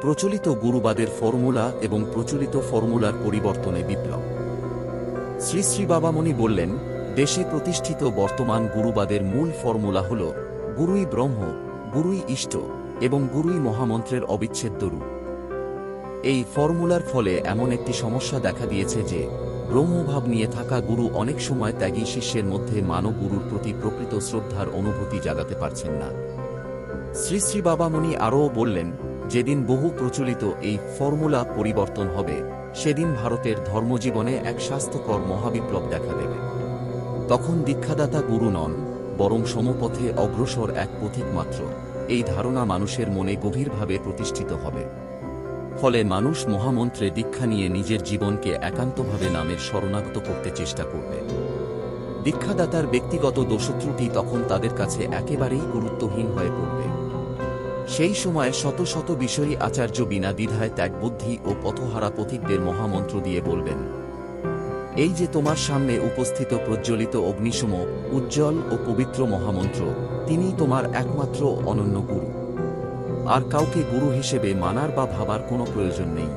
প্রচলিত গুরুবাদের ফর্মুলা এবং প্রচলিত ফর্মুলার পরিবর্তনে বিপ্লব। শ্রী শ্রী বাবামণি বললেন, দেশে প্রতিষ্ঠিত বর্তমান গুরুবাদের মূল ফর্মুলা হল গুরুই ব্রহ্ম, গুরুই ইষ্ট এবং গুরুই মহামন্ত্রের অবিচ্ছেদ্য রূপ। এই ফর্মুলার ফলে এমন একটি সমস্যা দেখা দিয়েছে যে ব্রহ্মভাব নিয়ে থাকা গুরু অনেক সময় ত্যাগী শিষ্যের মধ্যে মানব গুরুর প্রতি প্রকৃত শ্রদ্ধার অনুভূতি জাগাতে পারছেন না। শ্রী শ্রী বাবামণি আরও বললেন, যেদিন বহু প্রচলিত এই ফর্মুলা পরিবর্তন হবে, সেদিন ভারতের ধর্মজীবনে এক স্বাস্থ্যকর মহাবিপ্লব দেখা দেবে। তখন দীক্ষাদাতা গুরু নন, বরং সমপথে অগ্রসর এক পথিক মাত্র, এই ধারণা মানুষের মনে গভীরভাবে প্রতিষ্ঠিত হবে। ফলে মানুষ মহামন্ত্রে দীক্ষা নিয়ে নিজের জীবনকে একান্তভাবে নামের শরণাগত করতে চেষ্টা করবে। দীক্ষাদাতার ব্যক্তিগত দোষত্রুটি তখন তাদের কাছে একেবারেই গুরুত্বহীন হয়ে পড়বে। সেই সময় শত শত বিষয়ী আচার্য বিনা দ্বিধায় ত্যাগবুদ্ধি ও পথহারা পথিকদের মহামন্ত্র দিয়ে বলবেন, এই যে তোমার সামনে উপস্থিত প্রজ্বলিত অগ্নিসম উজ্জ্বল ও পবিত্র মহামন্ত্র, তিনিই তোমার একমাত্র অনন্য গুরু। আর কাউকে গুরু হিসেবে মানার বা ভাবার কোনো প্রয়োজন নেই।